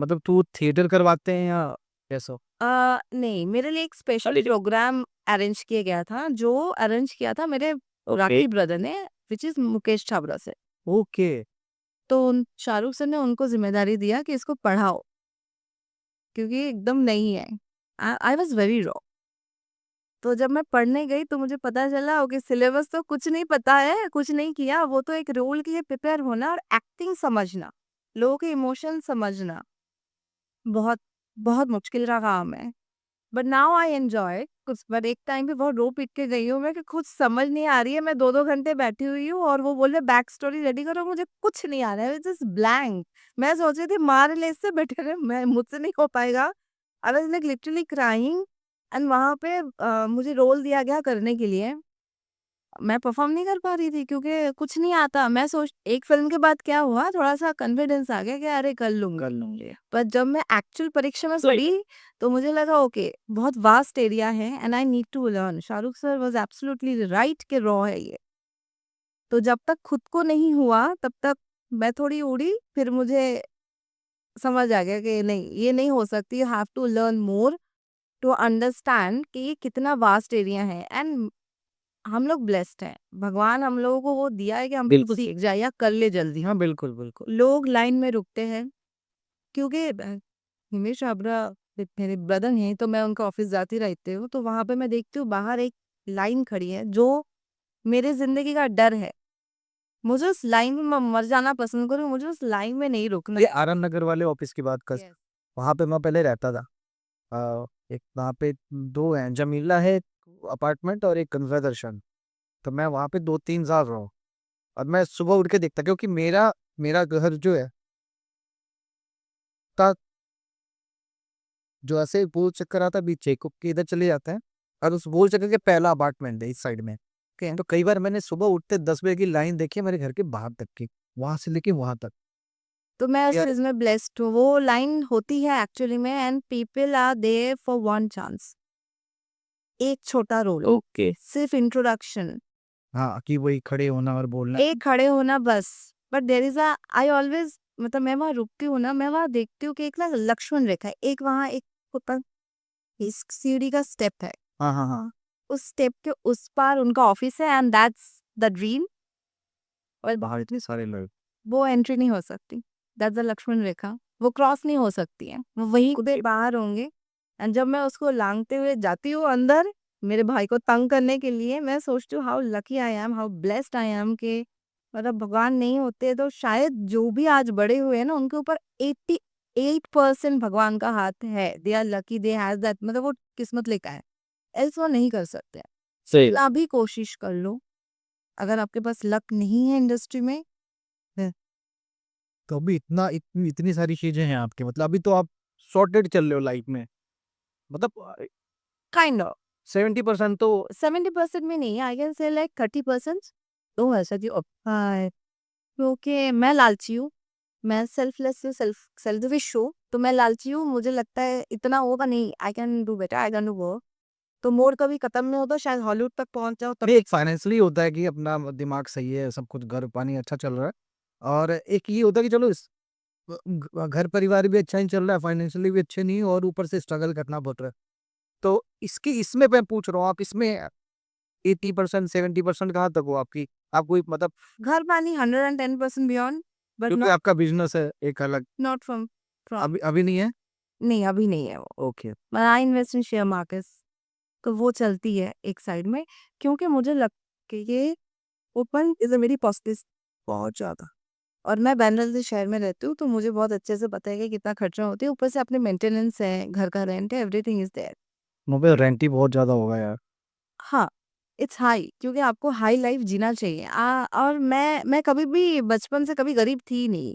मतलब तू थिएटर करवाते हैं या कैसा? नहीं, मेरे लिए एक स्पेशल अरे प्रोग्राम अरेंज किया गया था, जो अरेंज किया था मेरे ओके राखी ब्रदर ने, विच इज़ मुकेश छाबड़ा से। ओके। तो उन शाहरुख सर ने उनको ज़िम्मेदारी दिया कि इसको पढ़ाओ, क्योंकि ये एकदम नई है। I was very raw. तो जब मैं पढ़ने गई तो मुझे पता चला ओके सिलेबस तो कुछ नहीं पता है, कुछ नहीं किया, वो तो एक रोल के लिए प्रिपेयर होना और एक्टिंग समझना, लोगों के इमोशन समझना, बहुत, बहुत मुश्किल का काम है। बट नाउ आई एन्जॉय कुछ, बट एक टाइम पे बहुत रो पीट के गई हूँ मैं कि कुछ समझ नहीं आ रही है, मैं 2-2 घंटे बैठी हुई हूँ और वो बोल रहे बैक स्टोरी रेडी करो, मुझे कुछ नहीं आ रहा है, जस्ट ब्लैंक। मैं सोच रही थी मार ले इससे बेटर है मैं मुझसे नहीं हो पाएगा। I was like literally crying and वहाँ पे मुझे रोल दिया गया करने के लिए। मैं परफ़ॉर्म नहीं कर पा रही थी क्योंकि कुछ नहीं आता। मैं सोच एक फ़िल्म के बाद क्या हुआ, थोड़ा-सा कॉन्फिडेंस आ गया कि अरे कर लूँगी। पर जब मैं एक्चुअल परीक्षा में सही। पढ़ी तो मुझे लगा ओके बहुत वास्ट एरिया है and I need to learn. Shahrukh sir was absolutely right कि रॉ है ये। तो जब तक खुद को नहीं हुआ तब तक मैं थोड़ी उड़ी, फिर मुझे समझ आ गया कि नहीं, ये नहीं हो सकती, you have to learn more to understand कि ये कितना वास्ट एरिया है एंड हम लोग ब्लेस्ड हैं। भगवान हम लोगों को वो दिया है कि हम बिल्कुल। सीख जाए या कर ले जल्दी। हाँ, बिल्कुल, बिल्कुल। लोग लाइन में रुकते हैं क्योंकि हिमेश छाबड़ा मेरे ब्रदर हैं, तो मैं उनका ऑफिस जाती रहती हूँ, तो वहाँ पे मैं देखती हूँ बाहर एक लाइन खड़ी है जो मेरे ज़िंदगी का डर है। मुझे उस लाइन में मैं मर जाना पसंद करूँ, मुझे उस लाइन में नहीं रुकना ये है। आरएम नगर वाले ऑफिस की बात कर। यस। वहाँ पे मैं पहले रहता था। एक वहाँ पे 2 हैं, जमीला है अपार्टमेंट और एक कन्वर दर्शन। तो मैं वहाँ पे 2-3 साल रहा हूँ और मैं सुबह उठ के देखता क्योंकि मेरा मेरा घर जो है ता जो ऐसे गोल चक्कर आता है बीच चेकअप के इधर चले जाते हैं और उस गोल चक्कर के पहला अपार्टमेंट है इस साइड में। ओके, तो कई बार मैंने सुबह उठते 10 बजे की लाइन देखी है मेरे घर के बाहर तक की, वहां से लेके वहां तक। तो मैं उस यार चीज़ में ब्लेस्ड हूँ। वो लाइन होती है एक्चुअली में and people are there for one chance. एक छोटा रोल, ओके। सिर्फ इंट्रोडक्शन, हाँ, कि वही खड़े होना और बोलना। एक खड़े होना बस। But there is a I always मतलब मैं वहाँ रुकती हूँ ना, मैं वहाँ देखती हूँ कि एक ना लक्ष्मण रेखा है। एक वहाँ एक ऊपर इस सीढ़ी का स्टेप है। हाँ हाँ हाँ। उस स्टेप के उस पार उनका ऑफिस है एंड दैट्स द ड्रीम। और बाहर इतने सारे लोग। वो एंट्री नहीं हो सकती। दैट्स द लक्ष्मण रेखा। वो क्रॉस नहीं हो सकती है। वो वहीं पे बाहर होंगे एंड जब मैं उसको लांघते हुए जाती हूँ अंदर, मेरे भाई को तंग करने के लिए, मैं सोचती हूँ how lucky I am, how blessed I am कि मतलब भगवान नहीं होते तो शायद जो भी आज बड़े हुए हैं ना, उनके ऊपर 88% भगवान का हाथ है। They are lucky they have that, मतलब वो किस्मत लिखा है। एल्स वो नहीं कर सकते। सही। कितना भी कोशिश कर लो, अगर आपके पास लक नहीं है इंडस्ट्री में, तो अभी इतनी सारी चीजें हैं आपके, मतलब अभी तो आप सॉर्टेड चल रहे हो लाइफ में, मतलब काइंड ऑफ 70% तो। 70% में नहीं, आई कैन से लाइक 30%। तो ऐसा जी हाँ, क्योंकि मैं लालची हूँ, मैं सेल्फलेस हूँ, सेल्फिश हूँ, तो मैं लालची हूँ, मुझे लगता है इतना होगा नहीं, I can do better, I can do work. तो मोड कभी खत्म नहीं होता, शायद हॉलीवुड तक पहुंच जाओ तब। नहीं, एक फाइनेंशियली होता है कि अपना दिमाग सही है, सब कुछ घर पानी अच्छा चल रहा है। और एक ये होता है कि चलो इस घर परिवार भी अच्छा नहीं चल रहा है, फाइनेंशियली भी अच्छे नहीं और ऊपर से स्ट्रगल करना पड़ रहा है। तो इसकी इसमें मैं पूछ रहा हूँ, आप इसमें 80% 70% कहाँ तक हो आपकी? आप कोई मतलब, घर पानी 110% बियॉन्ड, बट क्योंकि नॉट आपका बिजनेस है एक अलग। नॉट फ्रॉम अभी अभी नहीं है। नहीं, अभी नहीं है वो। ओके। मैं I invest in share markets, तो वो चलती है एक साइड में, क्योंकि मुझे लग कि ये open is a very possibility बहुत ज़्यादा। और मैं बैंगलोर शहर में रहती हूँ, तो मुझे बहुत अच्छे से पता है कि कितना खर्चा होती है, ऊपर से अपने मेंटेनेंस है, घर का रेंट है, एवरीथिंग इज़ देयर। वहाँ पे रेंट ही बहुत ज्यादा होगा यार। हाँ, इट्स हाई क्योंकि आपको हाई लाइफ जीना चाहिए। और मैं कभी भी बचपन से कभी गरीब थी ही नहीं।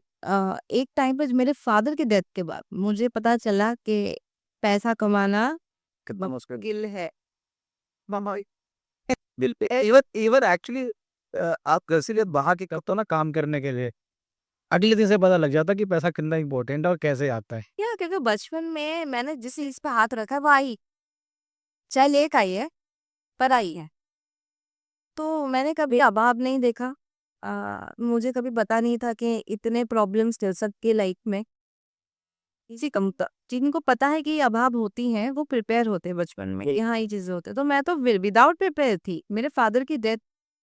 एक टाइम पे मेरे फादर के डेथ के बाद मुझे पता चला कि पैसा कमाना कितना मुश्किल। मुश्किल है। मामा, बिल्कुल। इवन इवन एक्चुअली आप घर से जब बाहर के करते हो ना काम करने के लिए, अगले दिन से पता लग जाता है कि पैसा कितना इंपॉर्टेंट है और कैसे आता है। या क्योंकि बचपन में मैंने जिस चीज़ पे हाथ रखा है वो आई, चाहे लेक आई है, पर आई है। तो मैंने कभी अभाव नहीं देखा। मुझे कभी पता नहीं था कि इतने प्रॉब्लम्स चल सकती है लाइफ में। इसी कमता जिनको पता है कि ये अभाव होती हैं वो प्रिपेयर होते हैं बचपन में यहाँ ये चीजें होते हैं। तो मैं तो विदाउट प्रिपेयर थी। मेरे फादर की death,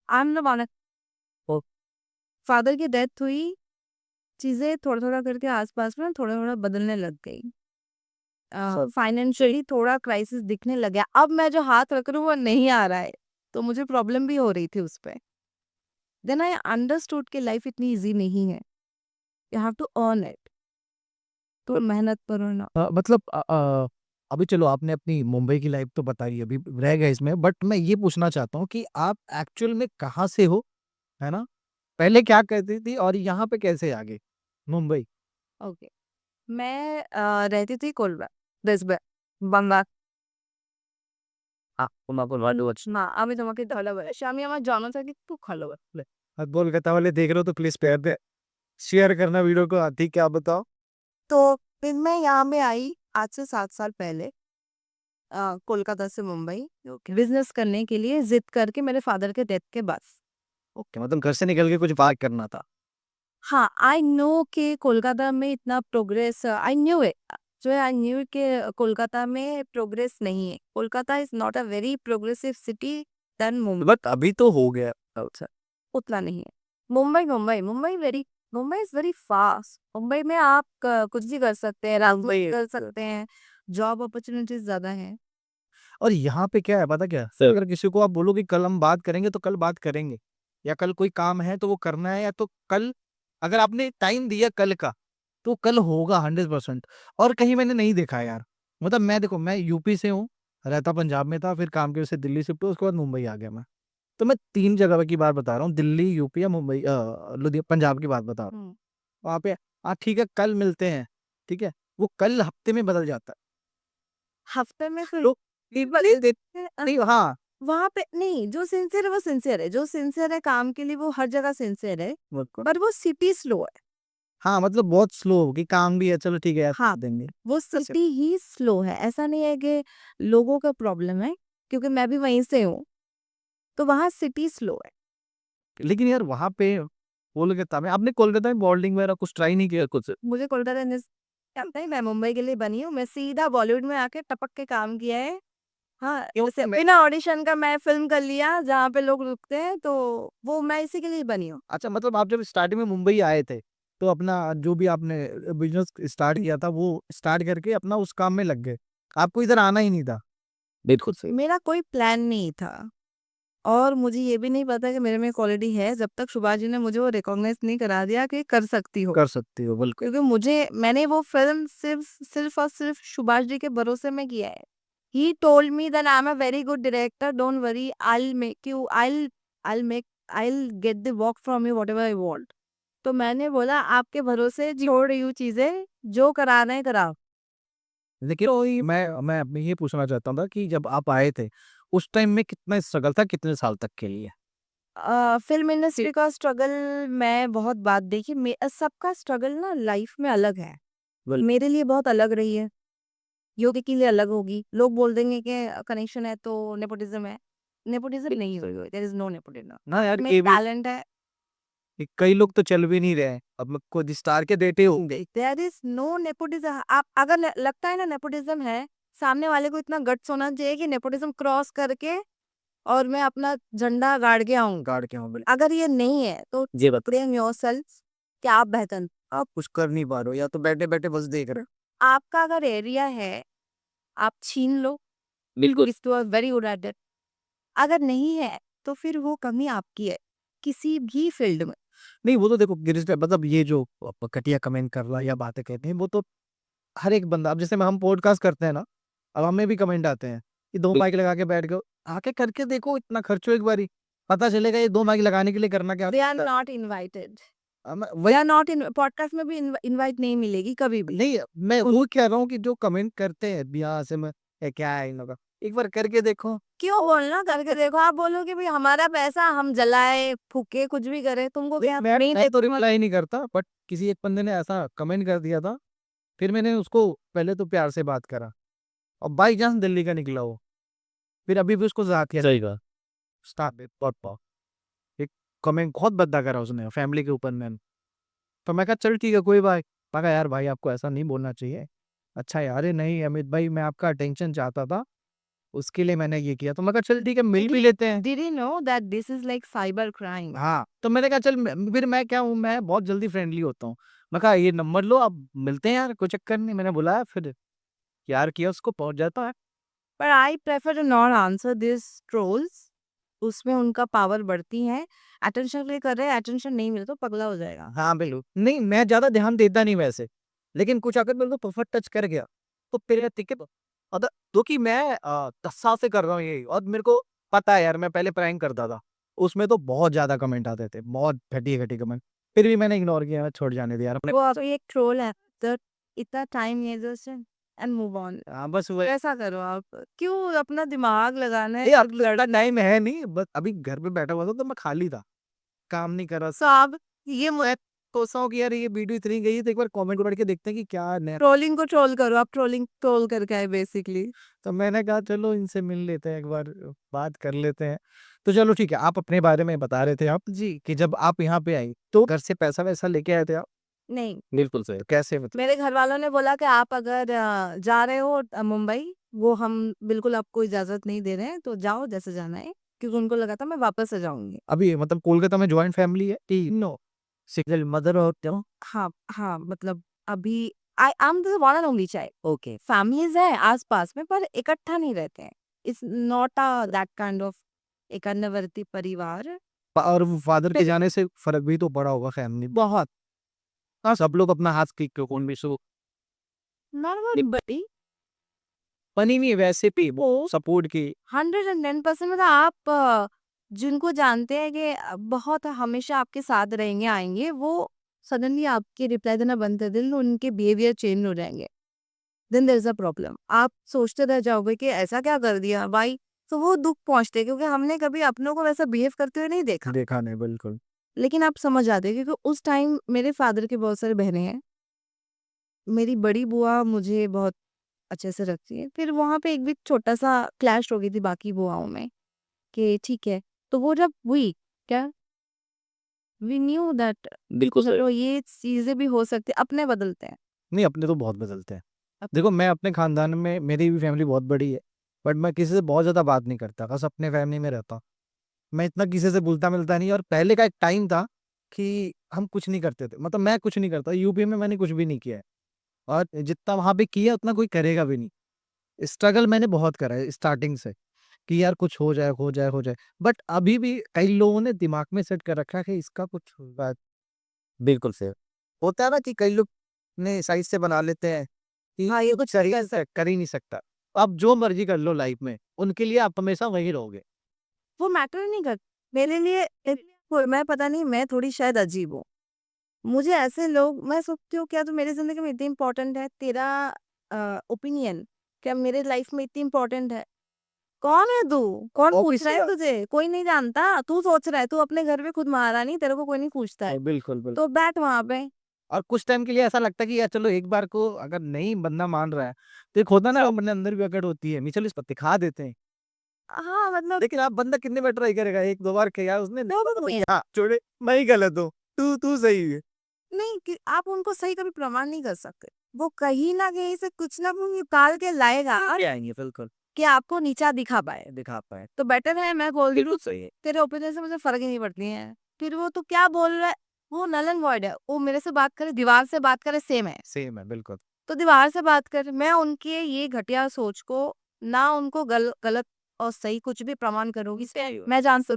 I am the father की डेथ हुई, चीजें थोड़ा थोड़ा करके आसपास में थोड़ा थोड़ा बदलने लग गई। फाइनेंशियली थोड़ा क्राइसिस दिखने लग गया। अब मैं जो हाथ रख रही हूँ वो नहीं आ रहा है, तो मुझे प्रॉब्लम भी हो रही थी उस पे। देन आई अंडरस्टूड कि लाइफ इतनी इजी नहीं है, you have to earn it. तो मेहनत करो ना। मतलब अभी चलो आपने अपनी मुंबई की लाइफ तो बताई, अभी रह गए इसमें, बट मैं ये पूछना चाहता हूँ कि आप एक्चुअल में कहाँ से हो, है ना? पहले क्या करती थी और यहाँ पे कैसे आ गए मुंबई? ओके, मैं रहती थी कोलबा, দেশবে বাংলা। না, আমি তোমাকে ভালোবাসি। আমি আমার জন্ম থেকে খুব ভালোবাসি। बोल के तावले देख रहे हो तो प्लीज प्यार दे, शेयर करना वीडियो को। आती क्या बताओ? तो फिर मैं यहाँ में आई आज से 7 साल पहले, कोलकाता से मुंबई बिजनेस करने के लिए, जिद करके मेरे फादर के डेथ के बाद। ओके, मतलब घर से निकल के कुछ बात करना था। हाँ, आई नो कि कोलकाता में इतना प्रोग्रेस, आई न्यू इट, जो है आई न्यू कि कोलकाता में प्रोग्रेस नहीं है। Kolkata is not a very progressive city then Mumbai. But अभी तो हो गया। अच्छा, उतना नहीं है। Mumbai Mumbai Mumbai very, Mumbai is very fast. Mumbai में आप कुछ भी कर सकते हैं, राजनीति कर सकते हैं, जॉब अपॉर्चुनिटीज ज्यादा है। और यहाँ पे क्या है पता क्या, अगर किसी को आप बोलो कि कल हम बात करेंगे तो कल बात करेंगे, या कल कोई काम है तो वो करना है, या तो कल अगर आपने टाइम दिया कल का तो कल होगा 100%। और कहीं मैंने नहीं देखा है यार। मतलब मैं देखो, मैं यूपी से हूँ, रहता पंजाब में था, फिर काम की वजह से दिल्ली शिफ्ट हुआ, उसके बाद मुंबई आ गया मैं। तो मैं 3 जगह की बात बता रहा हूँ, दिल्ली, यूपी या मुंबई, लुधियाना, पंजाब की बात बता रहा हूँ। हम्म। वहाँ पे ठीक है कल मिलते हैं, ठीक है, वो कल हफ्ते में बदल जाता है। हफ्ते में फिर तो ये बदल देते हैं, नहीं हाँ, वहां पे नहीं, जो सिंसियर है वो सिंसियर है, जो सिंसियर है काम के लिए वो हर जगह सिंसियर है। बिल्कुल। पर वो सिटी स्लो है। हाँ, मतलब बहुत स्लो कि काम भी है, चलो ठीक है यार हाँ, देंगे। वो सिटी ही स्लो है। ऐसा नहीं है कि लोगों का प्रॉब्लम है, क्योंकि मैं भी वहीं से हूँ, तो वहाँ सिटी स्लो है। लेकिन यार वहाँ पे कोलकाता में, आपने कोलकाता में मॉडलिंग वगैरह कुछ ट्राई नहीं किया कुछ? मुझे कोलकाता नहीं, मैं मुंबई के लिए बनी हूँ। मैं सीधा बॉलीवुड में आके टपक के काम किया है। हाँ, क्यों जैसे मैं, बिना ऑडिशन का मैं फिल्म कर लिया जहाँ पे लोग रुकते हैं, तो वो मैं इसी के लिए बनी हूँ। अच्छा मतलब आप जब स्टार्टिंग में मुंबई आए थे तो अपना जो भी आपने बिजनेस स्टार्ट किया था वो स्टार्ट करके अपना उस काम में लग गए, आपको इधर आना ही नहीं था? बिल्कुल सही। मेरा कोई प्लान नहीं था, और मुझे ये भी नहीं पता कि मेरे में क्वालिटी है, जब तक सुभाष जी ने मुझे वो रिकॉग्नाइज नहीं करा दिया कि कर सकती हो। कर सकती हो बिल्कुल। क्योंकि मैंने वो फिल्म सिर्फ सिर्फ और सिर्फ सुभाष जी के भरोसे में किया है। He told me that I am a very good director, don't worry, I get the work from you whatever I want. तो मैंने बोला आपके भरोसे छोड़ रही हूँ चीजें, जो कराना है कराओ। लेकिन वही मैं अपने ये पूछना चाहता था कि जब आप आए थे उस टाइम में कितना स्ट्रगल था, कितने साल तक के लिए? फिल्म इंडस्ट्री का स्ट्रगल मैं बहुत बात देखी, सबका स्ट्रगल ना लाइफ में अलग है। मेरे लिए बहुत अलग रही है, योगी के लिए अलग होगी। लोग बोल देंगे कि कनेक्शन है तो नेपोटिज्म है। नेपोटिज्म नहीं हुई हुई, देयर इज नो नेपोटिज्म। ना यार में ये भी, टैलेंट है। कई लोग तो चल भी नहीं रहे हैं, अब मैं खुद स्टार के बेटे होंगे। There is no nepotism. आप अगर लगता है ना नेपोटिज्म है, सामने वाले को इतना गट्स होना चाहिए कि नेपोटिज्म क्रॉस करके और मैं अपना झंडा गाड़ के आऊं। गाड़ के हो अगर ये नहीं है तो जी बता, ब्लेम योरसेल्फ कि आप बेहतर। आप कुछ कर नहीं पा रहे हो या तो बैठे बैठे बस देख रहे हो। आपका अगर एरिया है, आप छीन लो, बिल्कुल, you are very good at it. अगर नहीं है तो फिर वो कमी आपकी है, किसी भी फील्ड में। नहीं वो तो देखो गिरीश भाई, मतलब ये जो घटिया कमेंट कर रहा है या बातें कहते हैं वो तो हर एक बंदा, अब जैसे हम पॉडकास्ट करते हैं ना, अब हमें भी कमेंट आते हैं कि 2 माइक लगा के बैठ गए, आके करके देखो, इतना खर्चो एक बारी, पता चलेगा ये 2 माइक लगाने के लिए करना क्या दे आर होता है। Not invited. दे वही आर नॉट इन पॉडकास्ट में भी इनवाइट नहीं मिलेगी कभी भी। नहीं, मैं वो कह रहा हूँ कि जो कमेंट करते हैं यहाँ से, मैं ये क्या है इन लोगों का, एक बार करके देखो। क्यों बोलना, करके देखो। आप बोलो कि भाई हमारा पैसा, हम जलाए फूके कुछ भी करे, तुमको क्या नहीं मैं दे। तो रिप्लाई नहीं करता, बट किसी एक बंदे ने ऐसा कमेंट कर दिया था, फिर मैंने उसको पहले तो प्यार से बात करा, और बाई चांस दिल्ली का निकला वो, फिर अभी भी उसको जाके सही कहा, स्टार्ट बहुत एक कमेंट बहुत भद्दा करा उसने फैमिली के ऊपर में। तो मैं कहा चल ठीक है कोई बात, मैं कहा यार भाई आपको ऐसा नहीं बोलना चाहिए, अच्छा यार, अरे नहीं अमित भाई, मैं आपका अटेंशन चाहता था, उसके लिए मैंने ये किया। तो मैं कहा चल ठीक है, मिल भी लेते हैं। Did you know that this is like cyber crime? हाँ, तो मैंने कहा चल फिर मैं क्या हूँ, मैं बहुत जल्दी फ्रेंडली होता हूँ। मैं कहा ये नंबर लो, अब मिलते हैं यार, कोई चक्कर नहीं। मैंने बुलाया, फिर यार किया उसको, पहुँच जाता है। But I prefer to not answer these trolls. उसमें उनका पावर बढ़ती है। अटेंशन के लिए कर रहे हैं, अटेंशन नहीं मिले तो पगला हो जाएगा। हाँ, बिल्कुल। नहीं, मैं ज़्यादा ध्यान देता नहीं वैसे, लेकिन कुछ अगर मेरे को परफेक्ट टच कर गया, तो फिर ठीक है। अगर तो कि मैं 10 साल से कर रहा हूँ ये, और मेरे को पता है यार, मैं पहले प्रैंक करता था। उसमें तो बहुत ज़्यादा कमेंट आते थे, बहुत घटिया-घटिया कमेंट। फिर भी मैंने इग्नोर किया, छोड़ जाने दिया यार अपने। वो तो एक ट्रोल है, तो इतना टाइम ये जस्ट एंड मूव ऑन। हाँ, बस वो ऐसा करो आप, क्यों अपना दिमाग लगाना है। यार लड़ा टाइम है नहीं, बस अभी घर पे बैठा हुआ था, तो मैं खाली था, काम नहीं कर रहा। सो आप ये मैं सोचता हूँ कि यार ये वीडियो इतनी गई है, तो एक बार कमेंट पढ़ के देखते हैं कि क्या नया। ट्रोलिंग को ट्रोल करो, आप ट्रोलिंग ट्रोल करके आए बेसिकली। तो मैंने कहा चलो इनसे मिल लेते हैं, एक बार बात कर लेते हैं। तो चलो ठीक है, आप अपने बारे में बता रहे थे आप जी। कि जब आप यहाँ पे आई, तो घर से पैसा-वैसा लेके आए थे आप? नहीं, बिल्कुल सही। कैसे मतलब? मेरे घर वालों ने बोला कि आप अगर जा रहे हो मुंबई, वो हम बिल्कुल आपको इजाज़त नहीं दे रहे हैं, तो जाओ जैसे जाना है, क्योंकि उनको लगा था मैं वापस आ जाऊँगी। अभी मतलब कोलकाता में जॉइंट फैमिली है कि नो? सिंगल मदर और क्या? हाँ, हाँ, मतलब अभी I am the one and only child. Okay. Families हैं आस-पास में, पर इकट्ठा नहीं रहते हैं। It's not that kind of एकन्नवर्ती परिवार। और फादर के जाने से फ़र्क भी तो पड़ा होगा फैमिली में। बहुत, हाँ, सब लोग अपना हाथ क्लिक को कौन भी सो नॉट अबाउट बड़ी, बनी नहीं है वैसे भी वो सपोर्ट की। 110% मतलब आप जिनको जानते हैं कि बहुत हमेशा आपके साथ रहेंगे, आएँगे, वो सडनली आपके रिप्लाई देना बंद कर दें, उनके बिहेवियर चेंज हो जाएँगे। Then there is a problem. आप सोचते रह जाओगे कि ऐसा क्या कर दिया भाई? तो वो दुःख पहुँचते हैं, क्योंकि हमने कभी अपनों को वैसा बिहेव करते हुए नहीं देखा। देखा नहीं, बिल्कुल। लेकिन आप समझ जाते हैं, क्योंकि उस टाइम मेरे फादर की बहुत सारी बहनें हैं। मेरी बड़ी बुआ मुझे बहुत अच्छे से रखती है। फिर वहाँ पे एक भी छोटा-सा क्लैश हो गई थी बाकी बुआओं में, कि ठीक है, तो वो जब हुई, क्या वी न्यू दैट बिल्कुल सही। चलो ये चीज़ें भी हो सकती हैं, अपने बदलते हैं। नहीं, अपने तो बहुत बदलते हैं। अप देखो, मैं अपने खानदान में, मेरी भी फैमिली बहुत बड़ी है, बट मैं किसी से बहुत ज़्यादा बात नहीं करता, बस अपने फैमिली में रहता हूँ। मैं इतना किसी से घुलता-मिलता नहीं। और पहले का एक टाइम था कि हम कुछ नहीं करते थे, मतलब मैं कुछ नहीं करता, यूपी में मैंने कुछ भी नहीं किया है, और जितना वहाँ पे किया उतना कोई करेगा भी नहीं। स्ट्रगल मैंने बहुत करा है स्टार्टिंग से, कि यार कुछ हो जाए, हो जाए, हो जाए। बट अभी भी कई लोगों ने दिमाग में सेट कर रखा है कि इसका कुछ होगा। बिल्कुल सही। होता है ना कि कई लोग ने साइड से बना लेते हैं कि हाँ, ये ये कुछ कर ही नहीं सकता। आप जो मर्ज़ी कर लो लाइफ में, उनके लिए आप हमेशा वहीं रहोगे। वो मैटर नहीं कर मेरे लिए मैं पता नहीं, मैं थोड़ी शायद अजीब हूँ। मुझे ऐसे लोग, मैं सोचती हूँ क्या तू मेरी ज़िंदगी में इतनी इम्पोर्टेंट है? तेरा ओपिनियन क्या मेरे लाइफ में इतनी इम्पोर्टेंट है? कौन है तू? कौन पूछ रहा ऑब्वियसली है तुझे? कोई नहीं जानता। तू सोच रहा है तू अपने घर में खुद महारानी, तेरे को कोई नहीं पूछता है। बिल्कुल, बिल्कुल। तो बैठ वहाँ पे। और कुछ टाइम के लिए ऐसा लगता है कि यार चलो, एक बार को अगर नहीं बंदा मान रहा है, तो एक होता है ना, अपने अंदर भी अकड़ होती है, नहीं चलो इस पर दिखा देते हैं। हाँ, मतलब लेकिन आप बंदा कितने बार ट्राई करेगा? 1-2 बार किया उसने, दो दो दो हाँ, छोड़े, मैं ही गलत हूँ, तू सही है। नहीं, कि आप उनको सही कभी प्रमाण नहीं कर सकते। वो कहीं न कहीं से कुछ ना कुछ निकाल के लाएगा ले आएँगे, बिल्कुल। कि आपको नीचा दिखा पाए। दिखा पाएँ। तो बेटर है मैं बोल बिल्कुल दूँ, सही है। तेरे ओपिनियन से मुझे फ़र्क ही नहीं पड़ती है। फिर वो तू क्या बोल रहा है, वो नल एंड वॉइड है। वो मेरे से बात करे, दीवार से बात करे, सेम है। सेम है, बिल्कुल। तो दीवार से बात कर। मैं उनके ये घटिया सोच को, ना उनको गलत और सही कुछ भी प्रमाण करूँगी।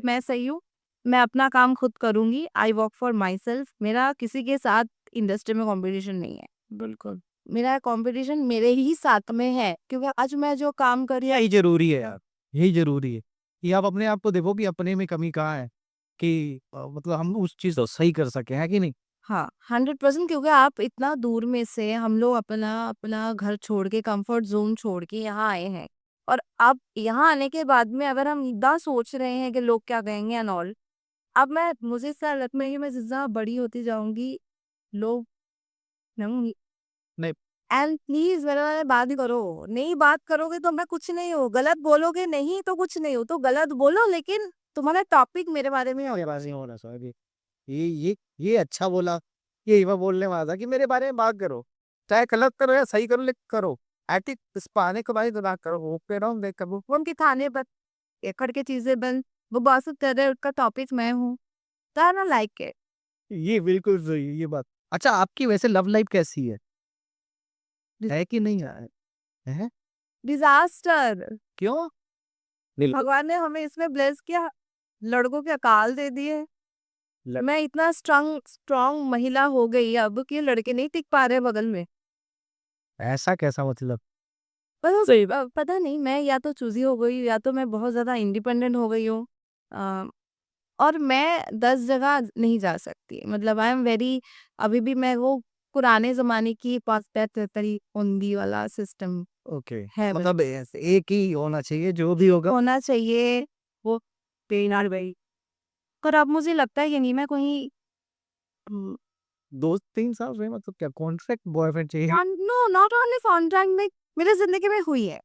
मैं सही हूँ। मैं अपना काम खुद करूँगी। I work for my self. मेरा किसी के साथ इंडस्ट्री में कॉम्पिटिशन नहीं है। बिल्कुल। मेरा कॉम्पिटिशन मेरे ही साथ में है, क्योंकि आज मैं जो काम कर रही हूँ। यही ज़रूरी है यार, यही ज़रूरी है कि आप अपने आप को देखो कि अपने में कमी कहाँ है, कि मतलब हम उस चीज़ को सही कर सकें, है कि नहीं? हाँ, 100%, क्योंकि आप इतना दूर में से, हम लोग अपना अपना घर छोड़ के, कंफर्ट ज़ोन छोड़ के यहाँ आए हैं। और अब यहाँ आने के बाद में अगर हम इतना सोच रहे हैं कि लोग क्या कहेंगे एंड ऑल, अब मैं मुझे ऐसा लगता है कि मैं जितना बड़ी होती जाऊँगी, लोग नहीं। नहीं, एंड प्लीज़ मेरे वाले बात ही करो। नहीं बात करोगे तो मैं कुछ नहीं हूँ, गलत बोलोगे नहीं तो कुछ नहीं हूँ, तो गलत बोलो, लेकिन तुम्हारा टॉपिक मेरे बारे में हो। बल्लेबाज़ी होना चाहिए। ये अच्छा बोला, ये मैं बोलने वाला था कि मेरे बारे में बात करो। चाहे गलत करो या सही करो लेकिन करो। एथिक इस पाने के बाद ना करो, वो पे रहो देख कबू। वो उनके खाने बंद, एकड़ के चीजें बंद, वो बॉस तेरे उसका टॉपिक मैं हूँ, तो आई डोंट लाइक इट। ये बिल्कुल सही है ये बात। अच्छा आपकी वैसे लव लाइफ कैसी है कि नहीं है? डिजास्टर। क्यों? नील भगवान ने हमें इसमें ब्लेस किया, लड़कों के अकाल दे दिए। ल- मैं इतना स्ट्रांग स्ट्रांग महिला हो गई अब कि लड़के नहीं टिक पा रहे बगल में। ऐसा कैसा मतलब? पता नहीं, मैं या तो चूजी हो गई हूँ, या तो मैं बहुत ज्यादा इंडिपेंडेंट हो गई हूँ। अ, और मैं 10 जगह नहीं जा सकती, मतलब आई एम वेरी, अभी भी मैं वो पुराने जमाने की तरी ओंदी वाला सिस्टम ओके, है बस। मतलब एक ही होना चाहिए जो भी होगा। होना चाहिए वो पेनार भाई। पर अब मुझे लगता है कि नहीं, मैं कोई 2-3 साल से मतलब क्या कॉन्ट्रैक्ट बॉयफ्रेंड चाहिए? नो, नॉट ओनली कॉन्ट्रैक्ट में, मेरे जिंदगी में हुई है।